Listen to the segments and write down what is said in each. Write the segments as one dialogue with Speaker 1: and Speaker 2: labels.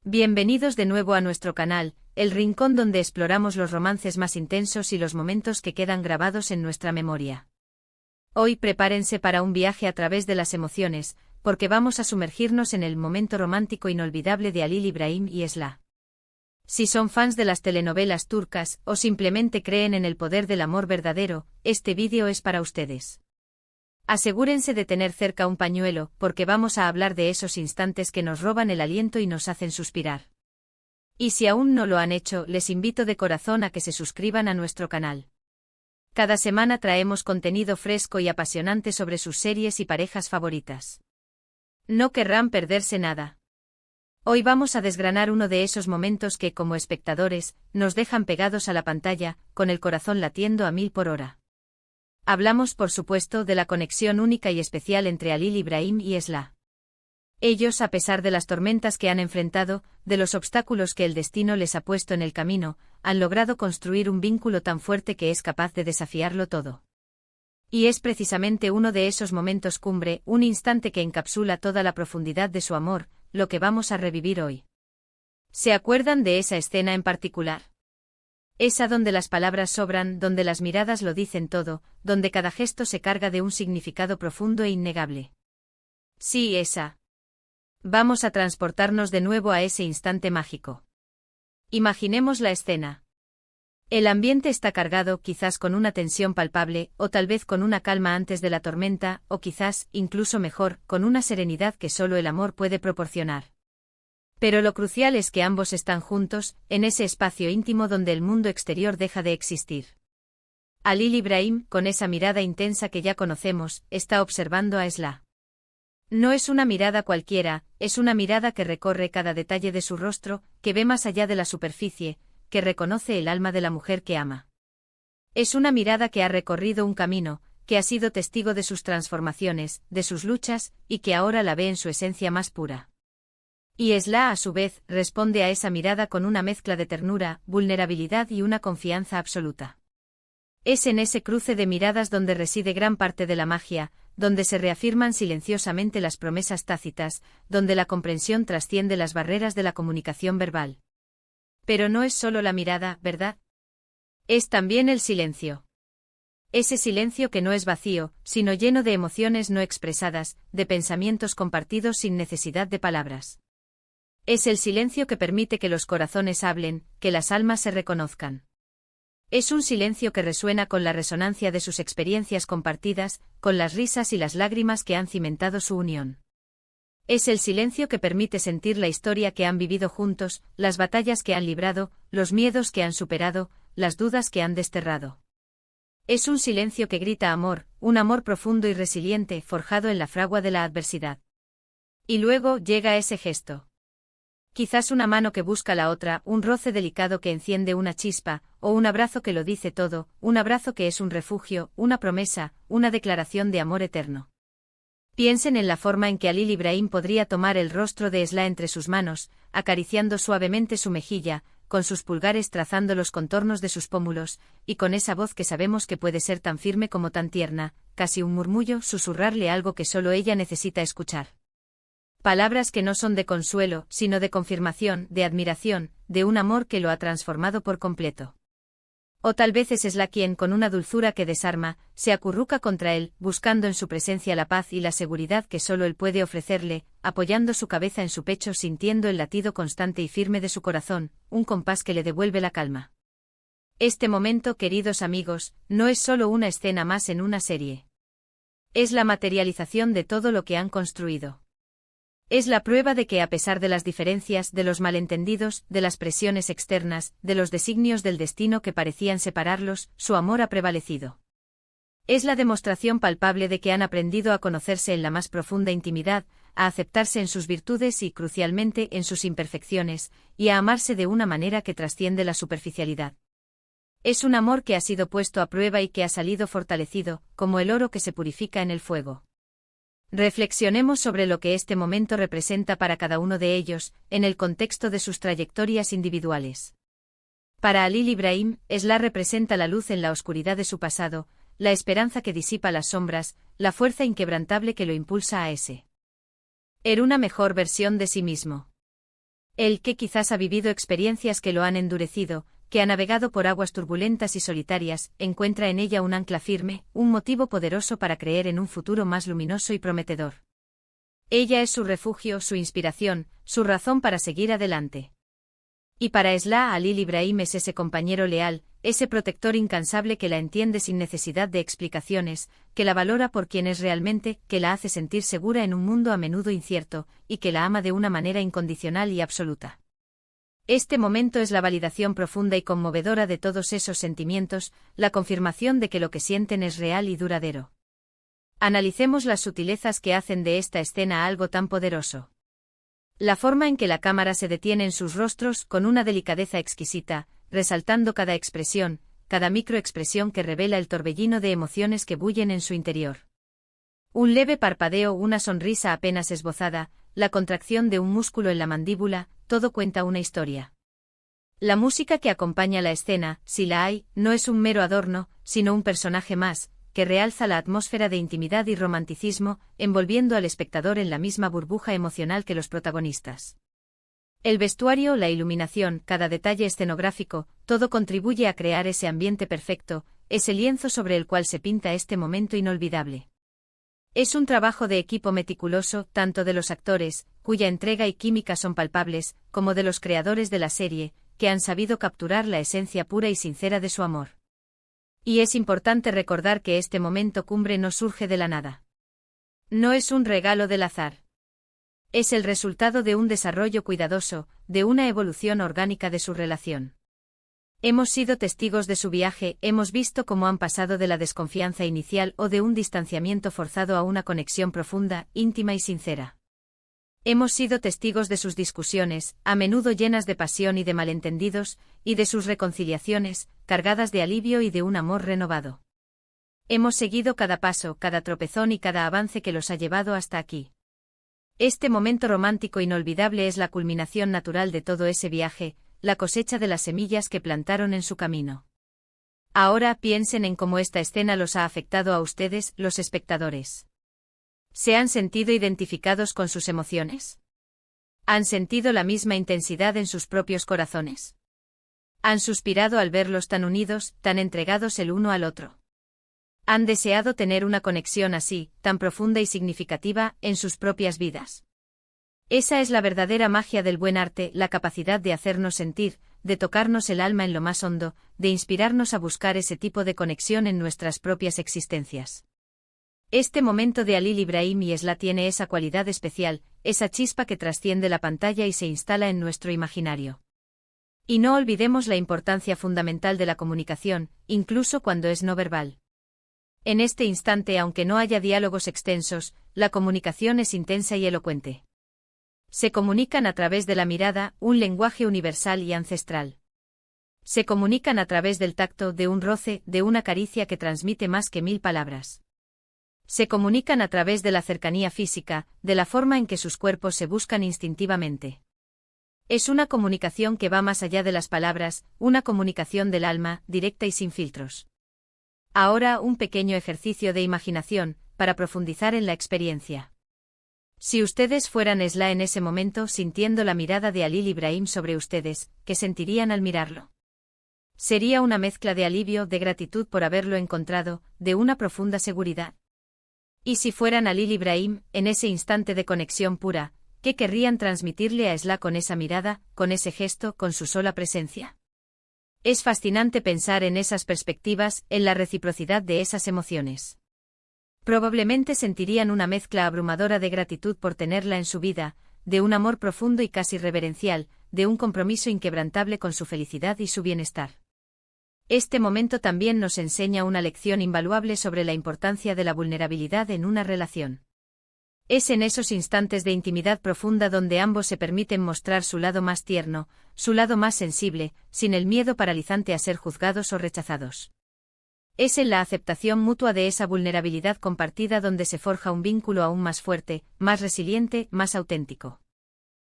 Speaker 1: Bienvenidos de nuevo a nuestro canal, el rincón donde exploramos los romances más intensos y los momentos que quedan grabados en nuestra memoria. Hoy prepárense para un viaje a través de las emociones, porque vamos a sumergirnos en el momento romántico inolvidable de Halil İbrahim y Esla. Si son fans de las telenovelas turcas o simplemente creen en el poder del amor verdadero, este vídeo es para ustedes. Asegúrense de tener cerca un pañuelo, porque vamos a hablar de esos instantes que nos roban el aliento y nos hacen suspirar. Y si aún no lo han hecho, les invito de corazón a que se suscriban a nuestro canal. Cada semana traemos contenido fresco y apasionante sobre sus series y parejas favoritas. No querrán perderse nada. Hoy vamos a desgranar uno de esos momentos que, como espectadores, nos dejan pegados a la pantalla, con el corazón latiendo a 1000 por hora. Hablamos, por supuesto, de la conexión única y especial entre Halil İbrahim y Esla. Ellos, a pesar de las tormentas que han enfrentado, de los obstáculos que el destino les ha puesto en el camino, han logrado construir un vínculo tan fuerte que es capaz de desafiarlo todo. Y es precisamente uno de esos momentos cumbre, un instante que encapsula toda la profundidad de su amor, lo que vamos a revivir hoy. ¿Se acuerdan de esa escena en particular? Esa donde las palabras sobran, donde las miradas lo dicen todo, donde cada gesto se carga de un significado profundo e innegable. Sí, esa. Vamos a transportarnos de nuevo a ese instante mágico. Imaginemos la escena. El ambiente está cargado, quizás con una tensión palpable, o tal vez con una calma antes de la tormenta, o quizás, incluso mejor, con una serenidad que solo el amor puede proporcionar. Pero lo crucial es que ambos están juntos, en ese espacio íntimo donde el mundo exterior deja de existir. Halil İbrahim, con esa mirada intensa que ya conocemos, está observando a Esla. No es una mirada cualquiera, es una mirada que recorre cada detalle de su rostro, que ve más allá de la superficie, que reconoce el alma de la mujer que ama. Es una mirada que ha recorrido un camino, que ha sido testigo de sus transformaciones, de sus luchas, y que ahora la ve en su esencia más pura. Y Esla, a su vez, responde a esa mirada con una mezcla de ternura, vulnerabilidad y una confianza absoluta. Es en ese cruce de miradas donde reside gran parte de la magia, donde se reafirman silenciosamente las promesas tácitas, donde la comprensión trasciende las barreras de la comunicación verbal. Pero no es solo la mirada, ¿verdad? Es también el silencio. Ese silencio que no es vacío, sino lleno de emociones no expresadas, de pensamientos compartidos sin necesidad de palabras. Es el silencio que permite que los corazones hablen, que las almas se reconozcan. Es un silencio que resuena con la resonancia de sus experiencias compartidas, con las risas y las lágrimas que han cimentado su unión. Es el silencio que permite sentir la historia que han vivido juntos, las batallas que han librado, los miedos que han superado, las dudas que han desterrado. Es un silencio que grita amor, un amor profundo y resiliente, forjado en la fragua de la adversidad. Y luego llega ese gesto. Quizás una mano que busca la otra, un roce delicado que enciende una chispa, o un abrazo que lo dice todo, un abrazo que es un refugio, una promesa, una declaración de amor eterno. Piensen en la forma en que Halil İbrahim podría tomar el rostro de Esla entre sus manos, acariciando suavemente su mejilla, con sus pulgares trazando los contornos de sus pómulos, y con esa voz que sabemos que puede ser tan firme como tan tierna, casi un murmullo, susurrarle algo que solo ella necesita escuchar. Palabras que no son de consuelo, sino de confirmación, de admiración, de un amor que lo ha transformado por completo. O tal vez es Esla quien, con una dulzura que desarma, se acurruca contra él, buscando en su presencia la paz y la seguridad que solo él puede ofrecerle, apoyando su cabeza en su pecho, sintiendo el latido constante y firme de su corazón, un compás que le devuelve la calma. Este momento, queridos amigos, no es solo una escena más en una serie. Es la materialización de todo lo que han construido. Es la prueba de que a pesar de las diferencias, de los malentendidos, de las presiones externas, de los designios del destino que parecían separarlos, su amor ha prevalecido. Es la demostración palpable de que han aprendido a conocerse en la más profunda intimidad, a aceptarse en sus virtudes y, crucialmente, en sus imperfecciones, y a amarse de una manera que trasciende la superficialidad. Es un amor que ha sido puesto a prueba y que ha salido fortalecido, como el oro que se purifica en el fuego. Reflexionemos sobre lo que este momento representa para cada uno de ellos, en el contexto de sus trayectorias individuales. Para Halil İbrahim, Esla representa la luz en la oscuridad de su pasado, la esperanza que disipa las sombras, la fuerza inquebrantable que lo impulsa a ser una mejor versión de sí mismo. Él que quizás ha vivido experiencias que lo han endurecido, que ha navegado por aguas turbulentas y solitarias, encuentra en ella un ancla firme, un motivo poderoso para creer en un futuro más luminoso y prometedor. Ella es su refugio, su inspiración, su razón para seguir adelante. Y para Esla Halil Ibrahim es ese compañero leal, ese protector incansable que la entiende sin necesidad de explicaciones, que la valora por quien es realmente, que la hace sentir segura en un mundo a menudo incierto, y que la ama de una manera incondicional y absoluta. Este momento es la validación profunda y conmovedora de todos esos sentimientos, la confirmación de que lo que sienten es real y duradero. Analicemos las sutilezas que hacen de esta escena algo tan poderoso. La forma en que la cámara se detiene en sus rostros con una delicadeza exquisita, resaltando cada expresión, cada microexpresión que revela el torbellino de emociones que bullen en su interior. Un leve parpadeo, una sonrisa apenas esbozada, la contracción de un músculo en la mandíbula, todo cuenta una historia. La música que acompaña la escena, si la hay, no es un mero adorno, sino un personaje más, que realza la atmósfera de intimidad y romanticismo, envolviendo al espectador en la misma burbuja emocional que los protagonistas. El vestuario, la iluminación, cada detalle escenográfico, todo contribuye a crear ese ambiente perfecto, ese lienzo sobre el cual se pinta este momento inolvidable. Es un trabajo de equipo meticuloso, tanto de los actores, cuya entrega y química son palpables, como de los creadores de la serie, que han sabido capturar la esencia pura y sincera de su amor. Y es importante recordar que este momento cumbre no surge de la nada. No es un regalo del azar. Es el resultado de un desarrollo cuidadoso, de una evolución orgánica de su relación. Hemos sido testigos de su viaje, hemos visto cómo han pasado de la desconfianza inicial o de un distanciamiento forzado a una conexión profunda, íntima y sincera. Hemos sido testigos de sus discusiones, a menudo llenas de pasión y de malentendidos, y de sus reconciliaciones, cargadas de alivio y de un amor renovado. Hemos seguido cada paso, cada tropezón y cada avance que los ha llevado hasta aquí. Este momento romántico inolvidable es la culminación natural de todo ese viaje, la cosecha de las semillas que plantaron en su camino. Ahora piensen en cómo esta escena los ha afectado a ustedes, los espectadores. ¿Se han sentido identificados con sus emociones? ¿Han sentido la misma intensidad en sus propios corazones? ¿Han suspirado al verlos tan unidos, tan entregados el uno al otro? ¿Han deseado tener una conexión así, tan profunda y significativa, en sus propias vidas? Esa es la verdadera magia del buen arte, la capacidad de hacernos sentir, de tocarnos el alma en lo más hondo, de inspirarnos a buscar ese tipo de conexión en nuestras propias existencias. Este momento de Halil Ibrahim y Esla tiene esa cualidad especial, esa chispa que trasciende la pantalla y se instala en nuestro imaginario. Y no olvidemos la importancia fundamental de la comunicación, incluso cuando es no verbal. En este instante, aunque no haya diálogos extensos, la comunicación es intensa y elocuente. Se comunican a través de la mirada, un lenguaje universal y ancestral. Se comunican a través del tacto, de un roce, de una caricia que transmite más que 1000 palabras. Se comunican a través de la cercanía física, de la forma en que sus cuerpos se buscan instintivamente. Es una comunicación que va más allá de las palabras, una comunicación del alma, directa y sin filtros. Ahora un pequeño ejercicio de imaginación, para profundizar en la experiencia. Si ustedes fueran Esla en ese momento sintiendo la mirada de Halil Ibrahim sobre ustedes, ¿qué sentirían al mirarlo? Sería una mezcla de alivio, de gratitud por haberlo encontrado, de una profunda seguridad. Y si fueran Halil Ibrahim, en ese instante de conexión pura, ¿qué querrían transmitirle a Esla con esa mirada, con ese gesto, con su sola presencia? Es fascinante pensar en esas perspectivas, en la reciprocidad de esas emociones. Probablemente sentirían una mezcla abrumadora de gratitud por tenerla en su vida, de un amor profundo y casi reverencial, de un compromiso inquebrantable con su felicidad y su bienestar. Este momento también nos enseña una lección invaluable sobre la importancia de la vulnerabilidad en una relación. Es en esos instantes de intimidad profunda donde ambos se permiten mostrar su lado más tierno, su lado más sensible, sin el miedo paralizante a ser juzgados o rechazados. Es en la aceptación mutua de esa vulnerabilidad compartida donde se forja un vínculo aún más fuerte, más resiliente, más auténtico.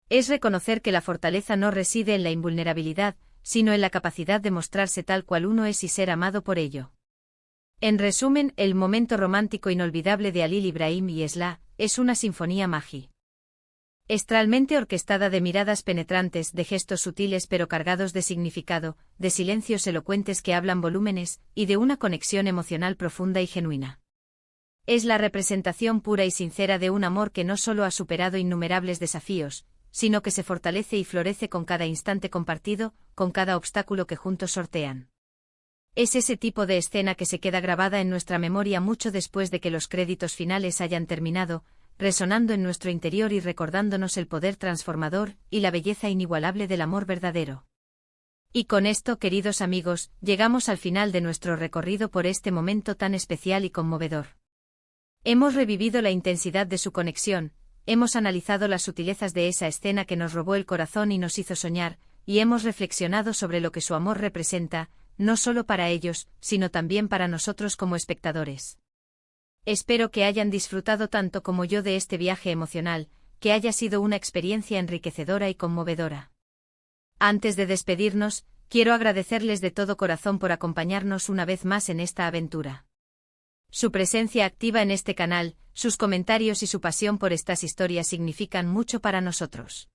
Speaker 1: Es reconocer que la fortaleza no reside en la invulnerabilidad, sino en la capacidad de mostrarse tal cual uno es y ser amado por ello. En resumen, el momento romántico inolvidable de Halil Ibrahim y Esla es una sinfonía magi. Estralmente orquestada de miradas penetrantes, de gestos sutiles pero cargados de significado, de silencios elocuentes que hablan volúmenes, y de una conexión emocional profunda y genuina. Es la representación pura y sincera de un amor que no solo ha superado innumerables desafíos, sino que se fortalece y florece con cada instante compartido, con cada obstáculo que juntos sortean. Es ese tipo de escena que se queda grabada en nuestra memoria mucho después de que los créditos finales hayan terminado, resonando en nuestro interior y recordándonos el poder transformador y la belleza inigualable del amor verdadero. Y con esto, queridos amigos, llegamos al final de nuestro recorrido por este momento tan especial y conmovedor. Hemos revivido la intensidad de su conexión, hemos analizado las sutilezas de esa escena que nos robó el corazón y nos hizo soñar, y hemos reflexionado sobre lo que su amor representa, no solo para ellos, sino también para nosotros como espectadores. Espero que hayan disfrutado tanto como yo de este viaje emocional, que haya sido una experiencia enriquecedora y conmovedora. Antes de despedirnos, quiero agradecerles de todo corazón por acompañarnos una vez más en esta aventura. Su presencia activa en este canal, sus comentarios y su pasión por estas historias significan mucho para nosotros.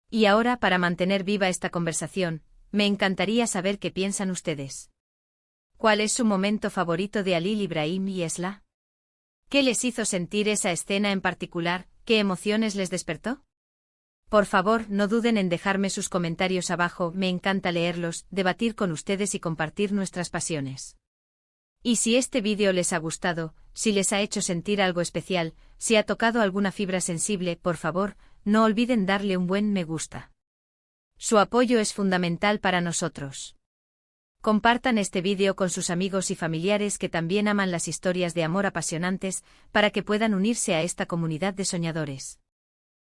Speaker 1: Y ahora, para mantener viva esta conversación, me encantaría saber qué piensan ustedes. ¿Cuál es su momento favorito de Halil Ibrahim y Esla? ¿Qué les hizo sentir esa escena en particular? ¿Qué emociones les despertó? Por favor, no duden en dejarme sus comentarios abajo, me encanta leerlos, debatir con ustedes y compartir nuestras pasiones. Y si este vídeo les ha gustado, si les ha hecho sentir algo especial, si ha tocado alguna fibra sensible, por favor, no olviden darle un buen me gusta. Su apoyo es fundamental para nosotros. Compartan este vídeo con sus amigos y familiares que también aman las historias de amor apasionantes, para que puedan unirse a esta comunidad de soñadores.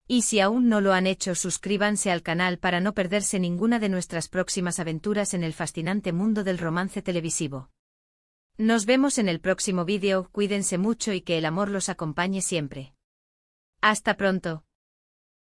Speaker 1: Y si aún no lo han hecho, suscríbanse al canal para no perderse ninguna de nuestras próximas aventuras en el fascinante mundo del romance televisivo. Nos vemos en el próximo vídeo, cuídense mucho y que el amor los acompañe siempre. Hasta pronto.